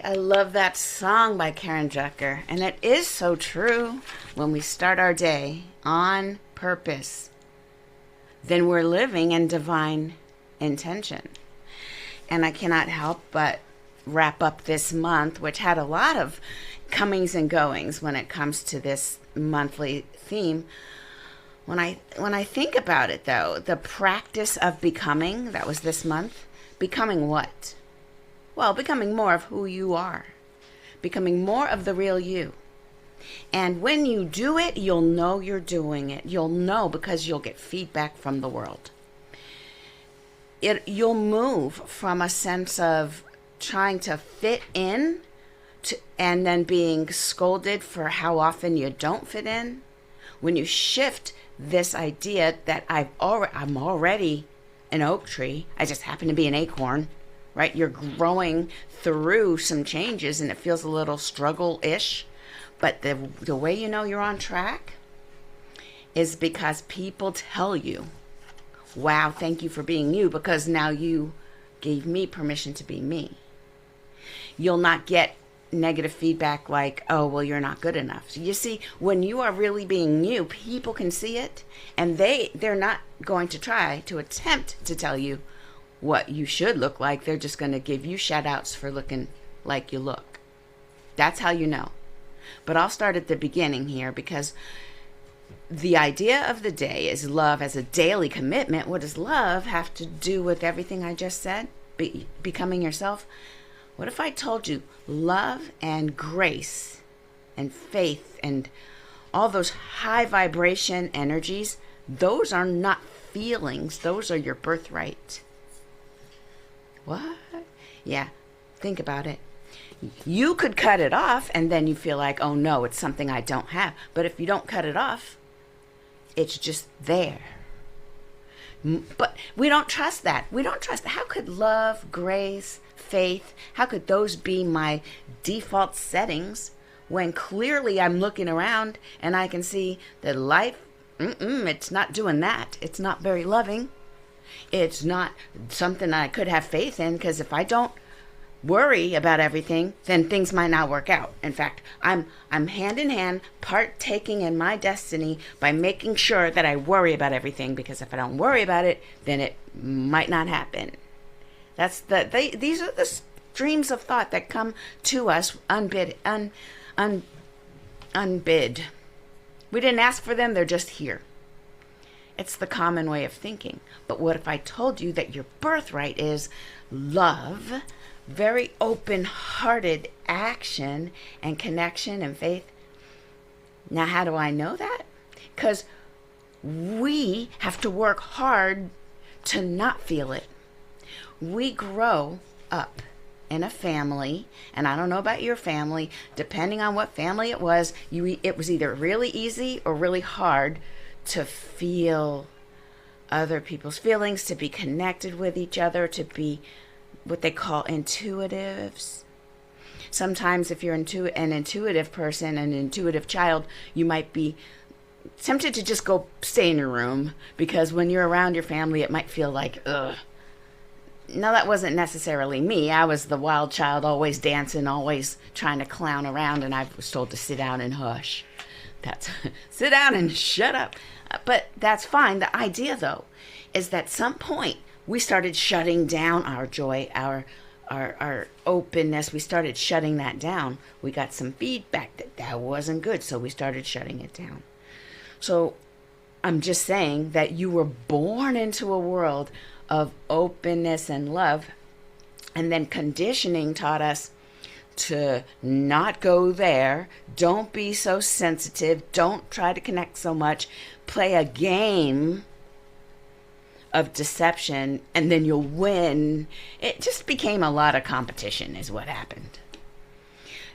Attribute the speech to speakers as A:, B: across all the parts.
A: I love that song by Karen Drucker. And it is so true. When we start our day on purpose, then we're living in divine intention. And I cannot help but wrap up this month, which had a lot of comings and goings when it comes to this monthly theme. When I think about it, though, the practice of becoming, that was this month. Becoming what? Well, becoming more of who you are. Becoming more of the real you. And when you do it, you'll know you're doing it. You'll know because you'll get feedback from the world. You'll move from a sense of trying to fit in and then being scolded for how often you don't fit in. When you shift this idea that I'm already an oak tree, I just happen to be an acorn, right? You're growing through some changes and it feels a little struggle-ish. But the way you know you're on track is because people tell you, wow, thank you for being you, because now you gave me permission to be me. You'll not get negative feedback like, oh, well, you're not good enough. So you see, when you are really being you, people can see it, and they're not going to try to attempt to tell you what you should look like. They're just going to give you shout outs for looking like you look. That's how you know. But I'll start at the beginning here, because the idea of the day is love as a daily commitment. What does love have to do with everything I just said? Becoming yourself? What if I told you love and grace and faith and all those high vibration energies, those are not feelings, those are your birthright. What? Yeah, think about it. You could cut it off and then you feel like, oh no, it's something I don't have. But if you don't cut it off, it's just there. But we don't trust that. We don't trust that. How could love, grace, faith, how could those be my default settings when clearly I'm looking around and I can see that life, it's not doing that. It's not very loving. It's not something I could have faith in, because if I don't worry about everything, then things might not work out. In fact, I'm hand in hand partaking in my destiny by making sure that I worry about everything, because if I don't worry about it, then it might not happen. These are the streams of thought that come to us unbid. We didn't ask for them, they're just here. It's the common way of thinking. But what if I told you that your birthright is love, very open-hearted action and connection and faith? Now, how do I know that? Because we have to work hard to not feel it. We grow up in a family, and I don't know about your family, depending on what family it was, it was either really easy or really hard to feel other people's feelings, to be connected with each other, to be what they call intuitives. Sometimes if you're an intuitive person, an intuitive child, you might be tempted to just go stay in your room, because when you're around your family, it might feel like, ugh. No, that wasn't necessarily me. I was the wild child, always dancing, always trying to clown around, and I was told to sit down and hush. That's sit down and shut up. But that's fine. The idea, though, is that at some point we started shutting down our joy, our openness. We started shutting that down. We got some feedback that wasn't good, so we started shutting it down. So I'm just saying that you were born into a world of openness and love, and then conditioning taught us to not go there. Don't be so sensitive. Don't try to connect so much. Play a game of deception and then you'll win. It just became a lot of competition is what happened.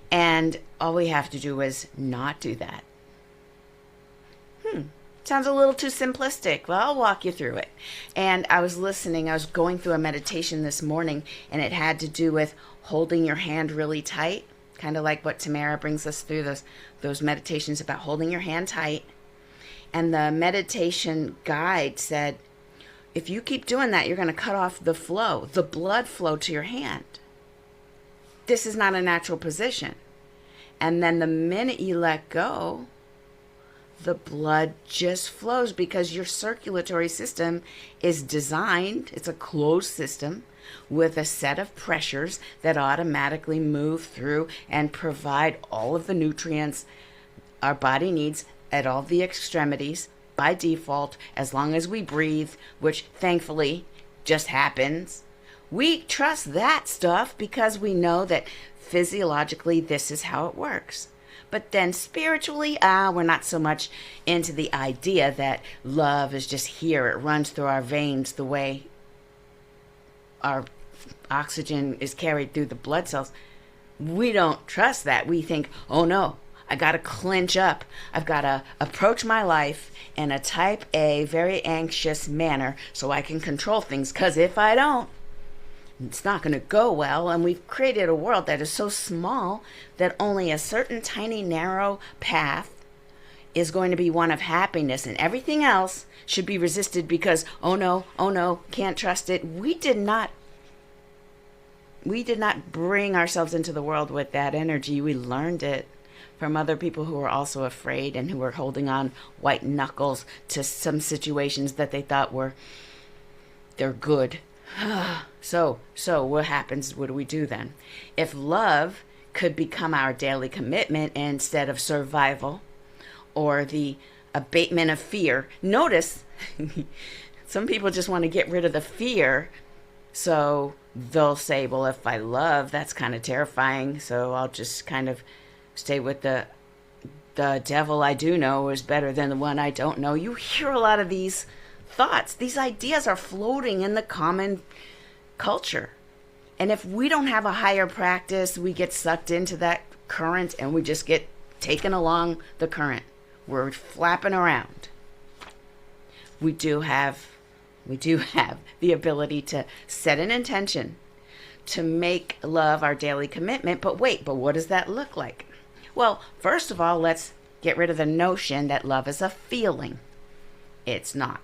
A: And all we have to do is not do that. Sounds a little too simplistic. Well, I'll walk you through it. And I was going through a meditation this morning, and it had to do with holding your hand really tight, kind of like what Tamara brings us through, those meditations about holding your hand tight. And the meditation guide said, if you keep doing that, you're going to cut off the blood flow to your hand. this is not a natural position. And then the minute you let go, the blood just flows because your circulatory system is designed, it's a closed system with a set of pressures that automatically move through and provide all of the nutrients our body needs at all the extremities by default, as long as we breathe, which thankfully just happens. We trust that stuff because we know that physiologically this is how it works. But then spiritually, we're not so much into the idea that love is just here. It runs through our veins the way our oxygen is carried through the blood cells. We don't trust that. We think, oh no, I got to clench up. I've got to approach my life in a type A, very anxious manner so I can control things. Because if I don't, it's not going to go well. And we've created a world that is so small that only a certain tiny narrow path is going to be one of happiness, and everything else should be resisted because oh no, can't trust it. We did not bring ourselves into the world with that energy. We learned it from other people who were also afraid and who were holding on white knuckles to some situations that they thought they're good. So what happens? What do we do then? If love could become our daily commitment instead of survival or the abatement of fear. Notice, some people just want to get rid of the fear. So they'll say, well, if I love, that's kind of terrifying. So I'll just kind of stay with the devil I do know is better than the one I don't know. You hear a lot of these thoughts. These ideas are floating in the common culture. And if we don't have a higher practice, we get sucked into that current and we just get taken along the current. We're flapping around. We do have the ability to set an intention to make love our daily commitment. But what does that look like? Well, first of all, let's get rid of the notion that love is a feeling. It's not.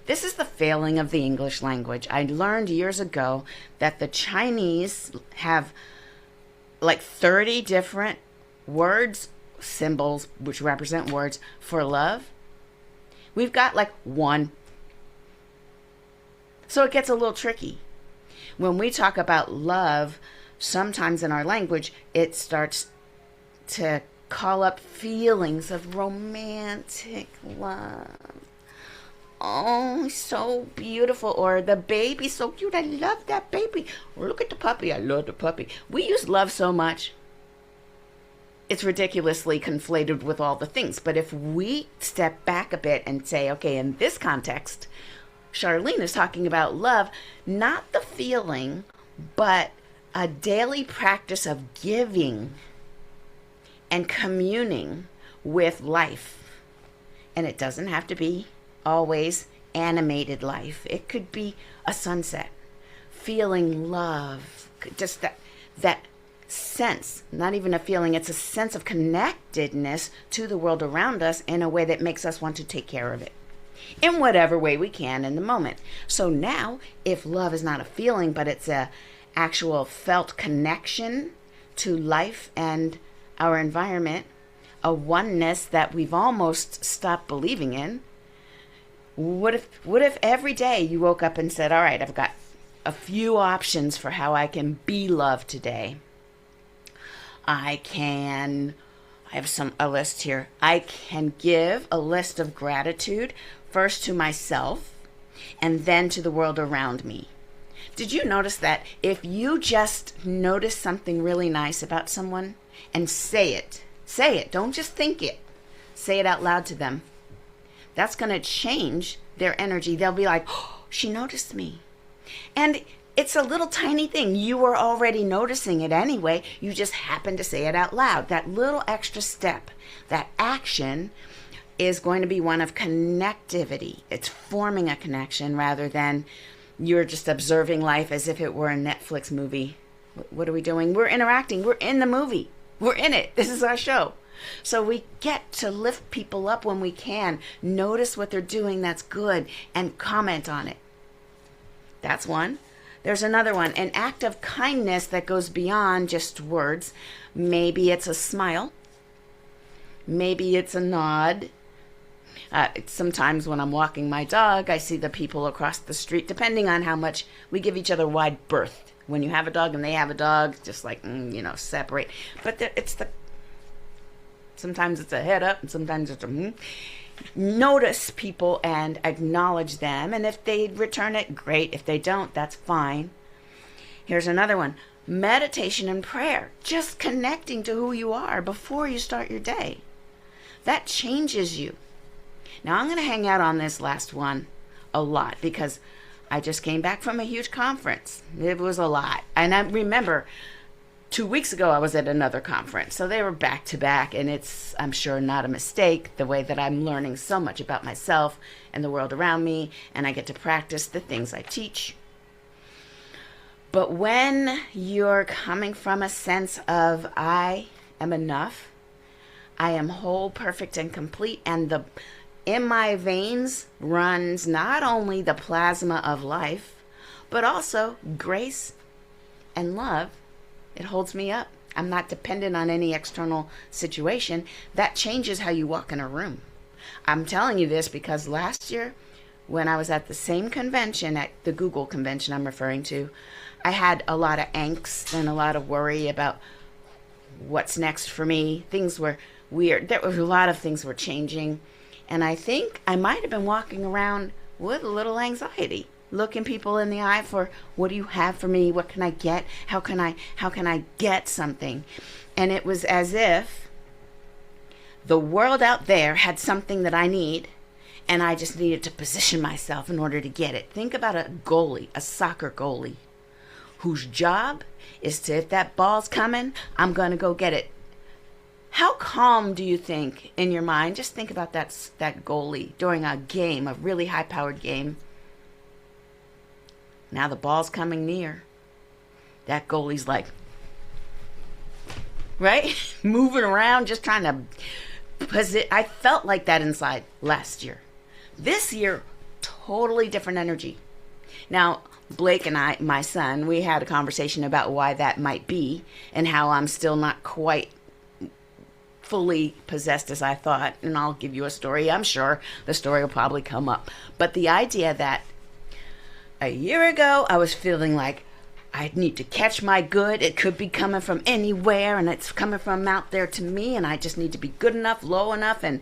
A: This is the failing of the English language. I learned years ago that the Chinese have like 30 different words, symbols, which represent words for love. We've got like one. So it gets a little tricky. When we talk about love, sometimes in our language, it starts to call up feelings of romantic love. Oh, so beautiful. Or the baby's so cute. I love that baby. Or look at the puppy. I love the puppy. We use love so much. It's ridiculously conflated with all the things. But if we step back a bit and say, okay, in this context, Charlene is talking about love, not the feeling, but a daily practice of giving and communing with life. And it doesn't have to be always animated life. It could be a sunset, feeling love, just that sense, not even a feeling, it's a sense of connectedness to the world around us in a way that makes us want to take care of it in whatever way we can in the moment. So now, if love is not a feeling, but it's a actual felt connection to life and our environment, a oneness that we've almost stopped believing in. What if every day you woke up and said, all right, I've got a few options for how I can be loved today. I have a list here. I can give a list of gratitude first to myself and then to the world around me. Did you notice that if you just notice something really nice about someone and say it, don't just think it, say it out loud to them, that's going to change their energy. They'll be like, oh, she noticed me. And it's a little tiny thing. You were already noticing it anyway. You just happen to say it out loud. That little extra step, that action is going to be one of connectivity. It's forming a connection rather than you're just observing life as if it were a Netflix movie. What are we doing? We're interacting. We're in the movie. We're in it. This is our show. So we get to lift people up when we can. Notice what they're doing that's good and comment on it. That's one. There's another one, an act of kindness that goes beyond just words. Maybe it's a smile. Maybe it's a nod. Sometimes when I'm walking my dog, I see the people across the street, depending on how much we give each other wide berth. When you have a dog and they have a dog, just like, separate. But sometimes it's a head up and sometimes it's a Notice people and acknowledge them. And if they return it, great. If they don't, that's fine. Here's another one. Meditation and prayer. Just connecting to who you are before you start your day. That changes you. Now, I'm going to hang out on this last one a lot because I just came back from a huge conference. It was a lot. And I remember 2 weeks ago, I was at another conference. So they were back to back. And it's, I'm sure, not a mistake, the way that I'm learning so much about myself and the world around me. And I get to practice the things I teach. But when you're coming from a sense of, I am enough, I am whole, perfect, and complete, and in my veins runs not only the plasma of life, but also grace and love. It holds me up. I'm not dependent on any external situation. That changes how you walk in a room. I'm telling you this because last year, when I was at the same convention, at the Google convention I'm referring to, I had a lot of angst and a lot of worry about what's next for me. Things were weird. There was a lot of things were changing. And I think I might have been walking around with a little anxiety, looking people in the eye for, what do you have for me? What can I get? How can I get something? And it was as if the world out there had something that I need, and I just needed to position myself in order to get it. Think about a goalie, a soccer goalie, whose job is to, if that ball's coming, I'm going to go get it. How calm do you think in your mind? Just think about that goalie during a game, a really high-powered game. Now the ball's coming near. That goalie's like, right? Moving around, just trying to I felt like that inside last year. This year, totally different energy. Now, Blake and I, my son, we had a conversation about why that might be and how I'm still not quite fully possessed as I thought. And I'll give you a story. I'm sure the story will probably come up. But the idea that a year ago, I was feeling like I need to catch my good. It could be coming from anywhere, and it's coming from out there to me, and I just need to be good enough, low enough, and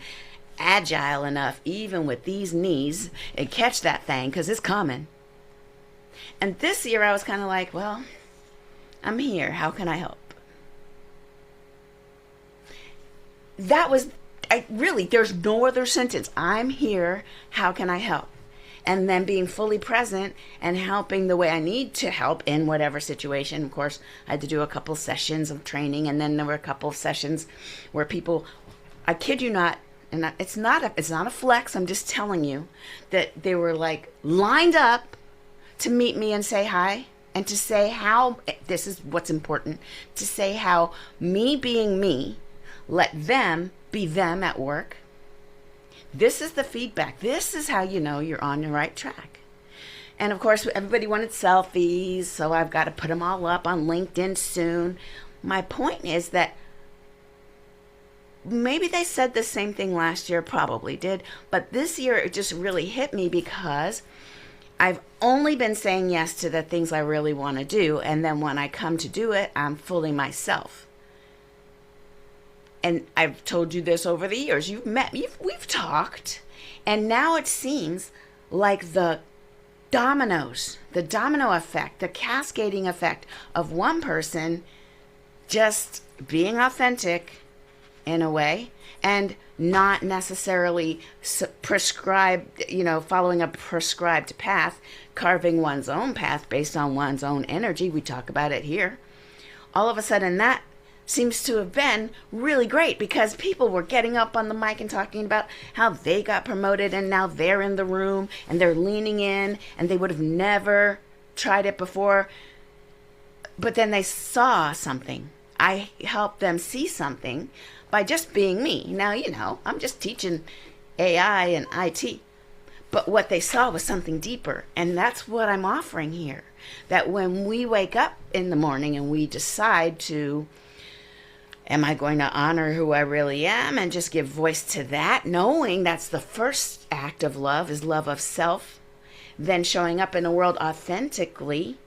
A: agile enough, even with these knees, and catch that thing, because it's coming. And this year, I was kind of like, well, I'm here. How can I help? That was, there's no other sentence. I'm here. How can I help? And then being fully present and helping the way I need to help in whatever situation. Of course, I had to do a couple sessions of training, and then there were a couple of sessions where people, I kid you not, and it's not a flex, I'm just telling you, that they were like lined up to meet me and say hi, and to say how, this is what's important, to say how me being me, let them be them at work. This is the feedback. This is how you know you're on the right track. And of course, everybody wanted selfies, so I've got to put them all up on LinkedIn soon. My point is that maybe they said the same thing last year, probably did, but this year it just really hit me because I've only been saying yes to the things I really want to do, and then when I come to do it, I'm fully myself. And I've told you this over the years. We've talked, and now it seems like the domino effect, the cascading effect of one person just being authentic in a way and not necessarily prescribed, following a prescribed path, carving one's own path based on one's own energy. We talk about it here. All of a sudden that seems to have been really great because people were getting up on the mic and talking about how they got promoted and now they're in the room and they're leaning in and they would have never tried it before. But then they saw something. I helped them see something by just being me. Now, I'm just teaching AI and IT. But what they saw was something deeper. And that's what I'm offering here. That when we wake up in the morning and we decide to, am I going to honor who I really am and just give voice to that, knowing that's the first act of love, is love of self, then showing up in the world authentically,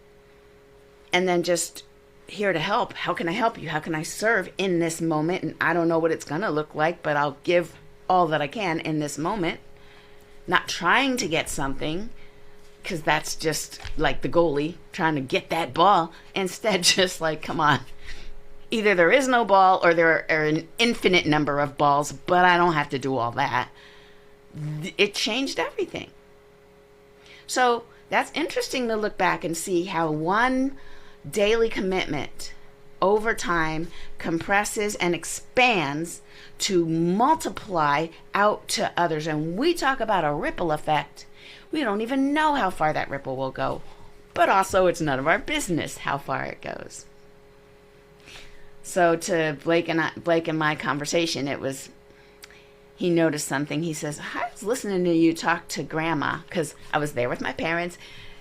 A: and then just here to help. How can I help you? How can I serve in this moment? And I don't know what it's going to look like, but I'll give all that I can in this moment. Not trying to get something, because that's just like the goalie trying to get that ball. Instead, just like, come on. Either there is no ball or there are an infinite number of balls, but I don't have to do all that. It changed everything. So that's interesting to look back and see how one daily commitment over time compresses and expands to multiply out to others. And we talk about a ripple effect. We don't even know how far that ripple will go. But also, it's none of our business how far it goes. So to Blake and my conversation, he noticed something. He says, I was listening to you talk to Grandma, because I was there with my parents.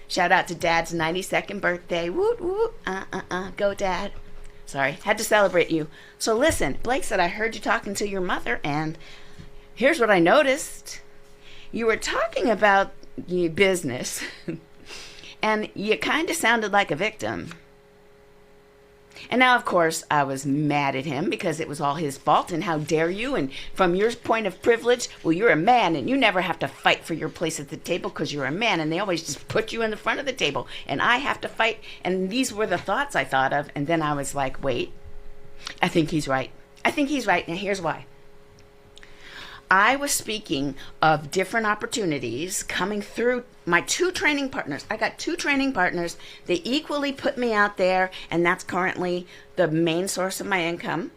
A: Shout out to Dad's 92nd birthday. Woot, woot, go Dad. Sorry, had to celebrate you. So listen, Blake said, I heard you talking to your mother, and here's what I noticed. You were talking about your business, and you kind of sounded like a victim. And now, of course, I was mad at him because it was all his fault, and how dare you, and from your point of privilege, well, you're a man, and you never have to fight for your place at the table because you're a man, and they always just put you in the front of the table, and I have to fight. And these were the thoughts I thought of, and then I was like, wait, I think he's right. I think he's right, and here's why. I was speaking of different opportunities coming through my two training partners. I got two training partners. They equally put me out there, and that's currently the main source of my income.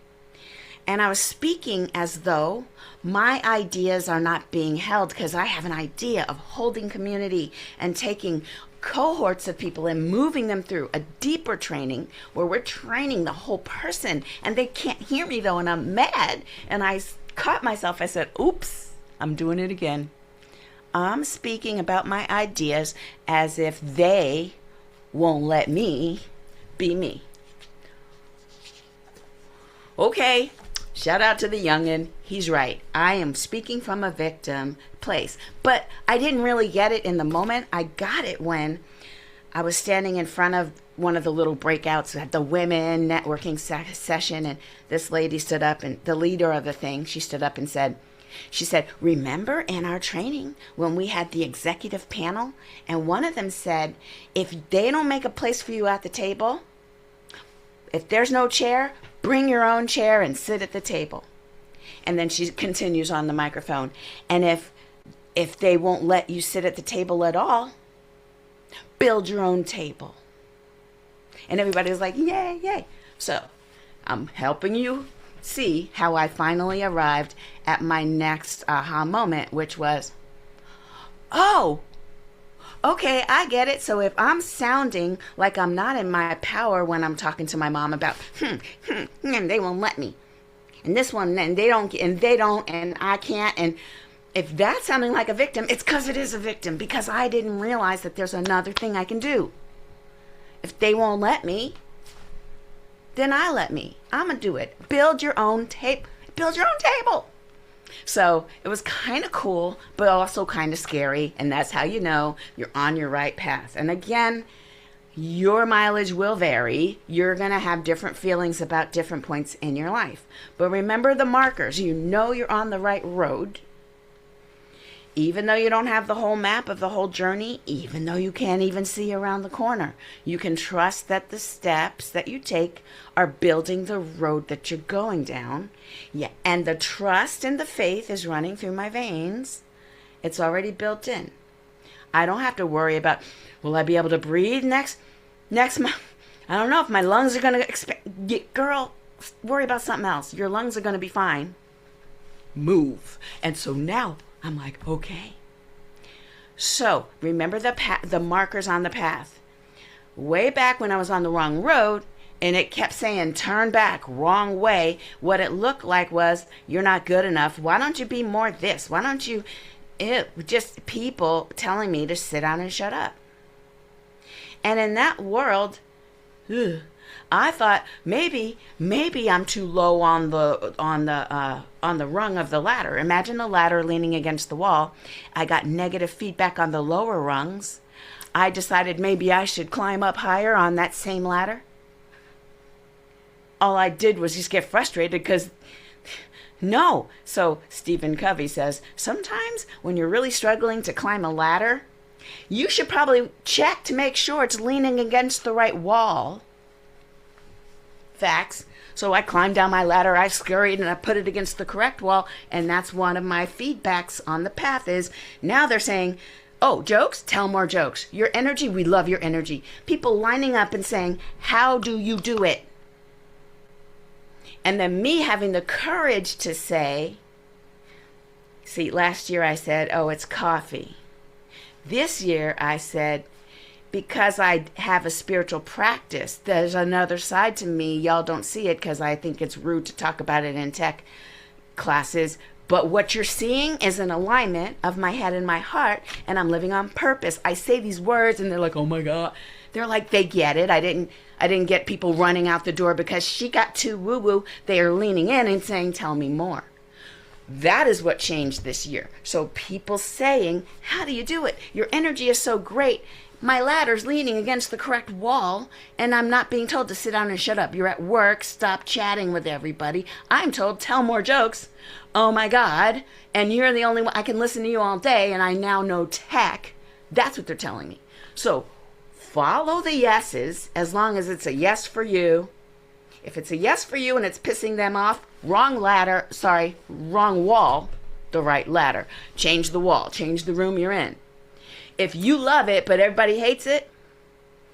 A: And I was speaking as though my ideas are not being held, because I have an idea of holding community and taking cohorts of people and moving them through a deeper training where we're training the whole person. And they can't hear me though, and I'm mad. And I caught myself. I said, oops, I'm doing it again. I'm speaking about my ideas as if they won't let me be me. Okay, shout out to the youngin'. He's right. I am speaking from a victim place. But I didn't really get it in the moment. I got it when I was standing in front of one of the little breakouts at the women networking session, and this lady stood up, and the leader of the thing, she stood up and said, remember in our training when we had the executive panel, and one of them said, if they don't make a place for you at the table, if there's no chair, bring your own chair and sit at the table. And then she continues on the microphone, and if they won't let you sit at the table at all, build your own table. And everybody was like, yay, yay. So I'm helping you see how I finally arrived at my next aha moment, which was, oh, okay, I get it. So if I'm sounding like I'm not in my power when I'm talking to my mom about, and they won't let me, and this one, and they don't, and I can't, and if that's sounding like a victim, it's because it is a victim, because I didn't realize that there's another thing I can do. If they won't let me, then I let me. I'm going to do it. Build your own table. So it was kind of cool, but also kind of scary. And that's how you know you're on your right path. And again, your mileage will vary. You're going to have different feelings about different points in your life. But remember the markers. You know you're on the right road. Even though you don't have the whole map of the whole journey, even though you can't even see around the corner, you can trust that the steps that you take are building the road that you're going down. Yeah, and the trust and the faith is running through my veins. It's already built in. I don't have to worry about, will I be able to breathe next month? I don't know if my lungs are going to expand. Girl, worry about something else. Your lungs are going to be fine. Move. And so now I'm like, okay. So remember the markers on the path. Way back when I was on the wrong road and it kept saying, turn back, wrong way. What it looked like was, you're not good enough. Why don't you be more this? Why don't you It just people telling me to sit down and shut up. And in that world, I thought maybe I'm too low on the rung of the ladder. Imagine the ladder leaning against the wall. I got negative feedback on the lower rungs. I decided maybe I should climb up higher on that same ladder. All I did was just get frustrated because no. So Stephen Covey says, sometimes when you're really struggling to climb a ladder, you should probably check to make sure it's leaning against the right wall. Facts. So I climbed down my ladder, I scurried, and I put it against the correct wall. And that's one of my feedbacks on the path is now they're saying, oh, jokes? Tell more jokes. Your energy, we love your energy. People lining up and saying, how do you do it? And then me having the courage to say, see, last year I said, oh, it's coffee. This year I said, because I have a spiritual practice, there's another side to me. Y'all don't see it because I think it's rude to talk about it in tech classes. But what you're seeing is an alignment of my head and my heart, and I'm living on purpose. I say these words and they're like, oh my God. They're like, they get it. I didn't get people running out the door because she got too woo-woo. They are leaning in and saying, tell me more. That is what changed this year. So people saying, how do you do it? Your energy is so great. My ladder's leaning against the correct wall, and I'm not being told to sit down and shut up. You're at work, stop chatting with everybody. I'm told, tell more jokes. Oh my God. And you're the only one. I can listen to you all day, and I now know tech. That's what they're telling me. So follow the yeses as long as it's a yes for you. If it's a yes for you and it's pissing them off, wrong wall, the right ladder. Change the wall, change the room you're in. If you love it, but everybody hates it,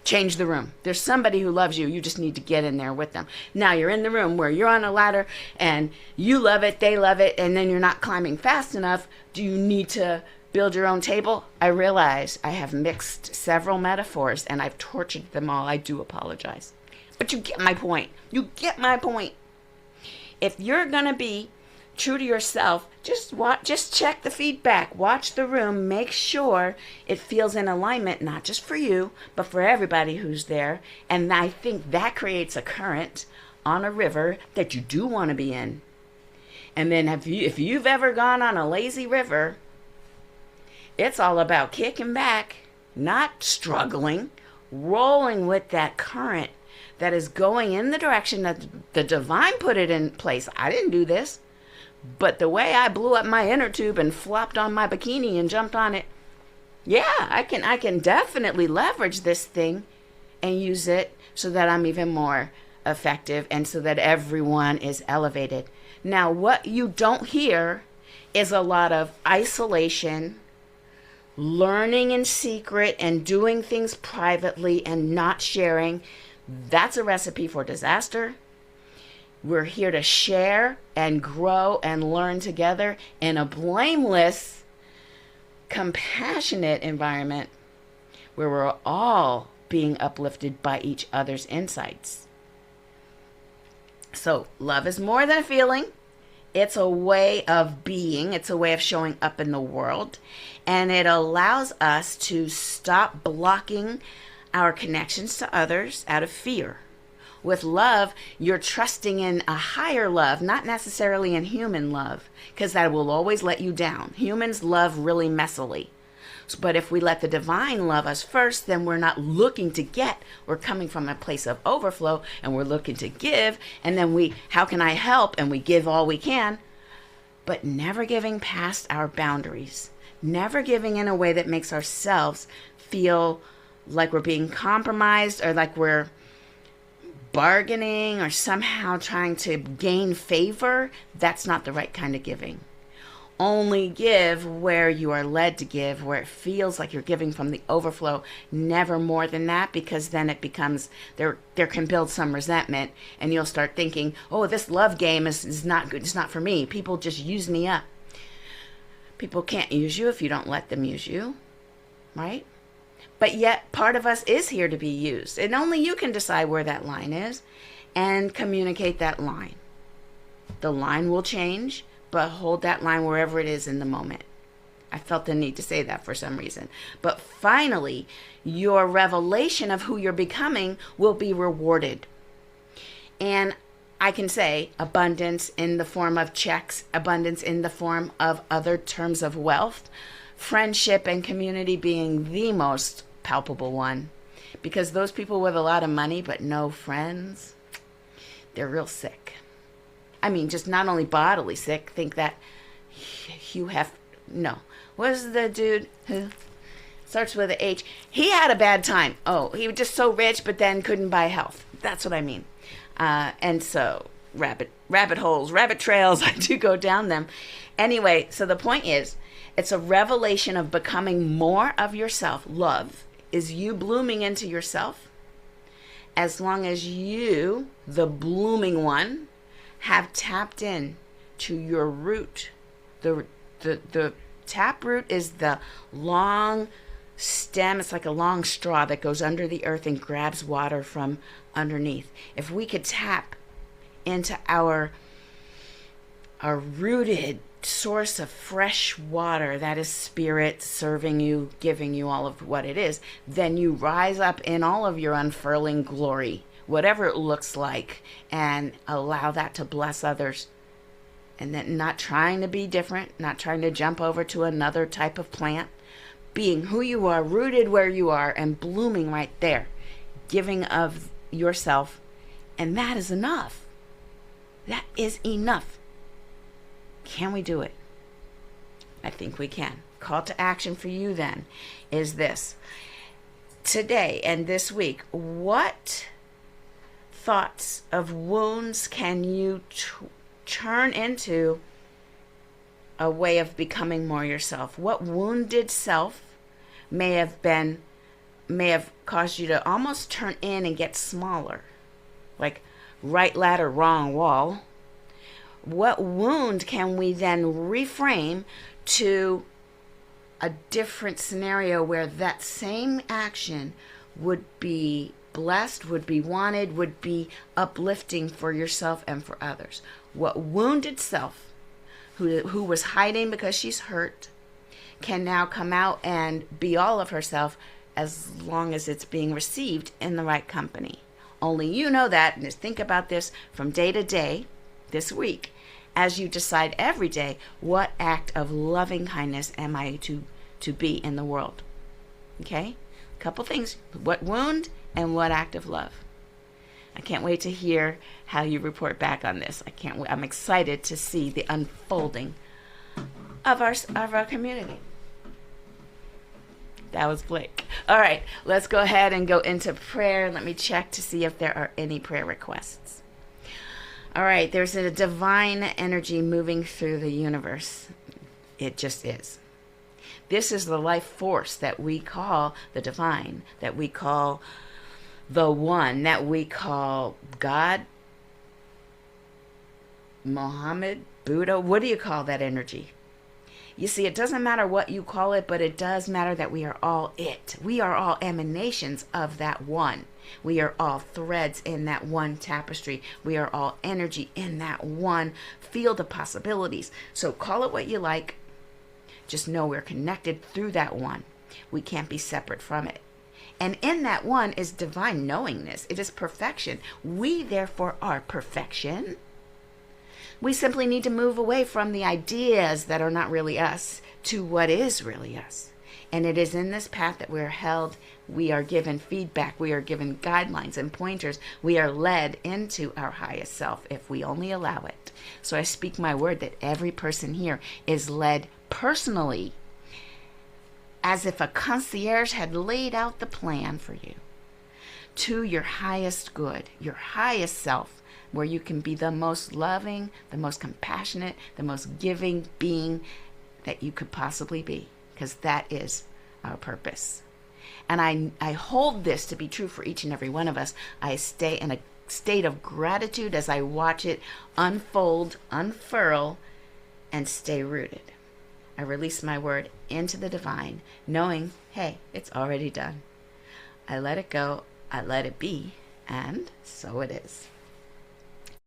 A: change the room. There's somebody who loves you. You just need to get in there with them. Now you're in the room where you're on a ladder and you love it, they love it, and then you're not climbing fast enough. Do you need to build your own table? I realize I have mixed several metaphors and I've tortured them all. I do apologize. But you get my point. You get my point. If you're going to be true to yourself, just check the feedback. Watch the room. Make sure it feels in alignment, not just for you, but for everybody who's there. And I think that creates a current on a river that you do want to be in. And then if you've ever gone on a lazy river, it's all about kicking back, not struggling, rolling with that current that is going in the direction that the divine put it in place. I didn't do this. But the way I blew up my inner tube and flopped on my bikini and jumped on it, yeah, I can definitely leverage this thing and use it so that I'm even more effective and so that everyone is elevated. Now, what you don't hear is a lot of isolation, learning in secret and doing things privately and not sharing. That's a recipe for disaster. We're here to share and grow and learn together in a blameless, compassionate environment where we're all being uplifted by each other's insights. So love is more than a feeling. It's a way of being. It's a way of showing up in the world. And it allows us to stop blocking our connections to others out of fear. With love, you're trusting in a higher love, not necessarily in human love, because that will always let you down. Humans love really messily. But if we let the divine love us first, then we're not looking to get. We're coming from a place of overflow, and we're looking to give. And then how can I help? And we give all we can, but never giving past our boundaries. Never giving in a way that makes ourselves feel like we're being compromised or like we're bargaining or somehow trying to gain favor. That's not the right kind of giving. Only give where you are led to give, where it feels like you're giving from the overflow, never more than that, because then it becomes, there can build some resentment and you'll start thinking, oh, this love game is not good. It's not for me. People just use me up. People can't use you if you don't let them use you, right? But yet part of us is here to be used. And only you can decide where that line is and communicate that line. The line will change, but hold that line wherever it is in the moment. I felt the need to say that for some reason. But finally, your revelation of who you're becoming will be rewarded. And I can say abundance in the form of checks, abundance in the form of other terms of wealth, friendship and community being the most palpable one. Because those people with a lot of money but no friends, they're real sick. I mean, just not only bodily sick, think that what is the dude who starts with an H? He had a bad time. Oh, he was just so rich but then couldn't buy health. That's what I mean. And so rabbit holes, rabbit trails, I do go down them. Anyway, so the point is, it's a revelation of becoming more of yourself. Love is you blooming into yourself. As long as you, the blooming one, have tapped in to your root. The tap root is the long stem. It's like a long straw that goes under the earth and grabs water from underneath. If we could tap into our rooted source of fresh water, that is spirit serving you, giving you all of what it is, then you rise up in all of your unfurling glory, whatever it looks like, and allow that to bless others. And then not trying to be different, not trying to jump over to another type of plant, being who you are, rooted where you are, and blooming right there, giving of yourself. And that is enough. That is enough. Can we do it? I think we can. Call to action for you then is this. Today and this week, what thoughts of wounds can you turn into a way of becoming more yourself? What wounded self may have caused you to almost turn in and get smaller? Like right ladder, wrong wall. What wound can we then reframe to a different scenario where that same action would be blessed, would be wanted, would be uplifting for yourself and for others? What wounded self who was hiding because she's hurt can now come out and be all of herself, as long as it's being received in the right company. Only you know that, and just think about this from day to day this week as you decide every day, what act of loving kindness am I to be in the world? Okay? A couple things. What wound and what act of love? I can't wait to hear how you report back on this. I'm excited to see the unfolding of our community. That was Blake. All right, let's go ahead and go into prayer. Let me check to see if there are any prayer requests. All right, there's a divine energy moving through the universe. It just is. This is the life force that we call the divine, that we call the one, that we call God, Muhammad, Buddha. What do you call that energy? You see, it doesn't matter what you call it, but it does matter that we are all it. We are all emanations of that one. We are all threads in that one tapestry. We are all energy in that one field of possibilities. So call it what you like. Just know we're connected through that one. We can't be separate from it. And in that one is divine knowingness. It is perfection. We therefore are perfection. We simply need to move away from the ideas that are not really us to what is really us. And it is in this path that we're held. We are given feedback. We are given guidelines and pointers. We are led into our highest self if we only allow it. So I speak my word that every person here is led personally, as if a concierge had laid out the plan for you, to your highest good, your highest self, where you can be the most loving, the most compassionate, the most giving being that you could possibly be, because that is our purpose. And I hold this to be true for each and every one of us. I stay in a state of gratitude as I watch it unfold, unfurl, and stay rooted. I release my word into the divine, knowing, hey, it's already done. I let it go, I let it be, and so it is.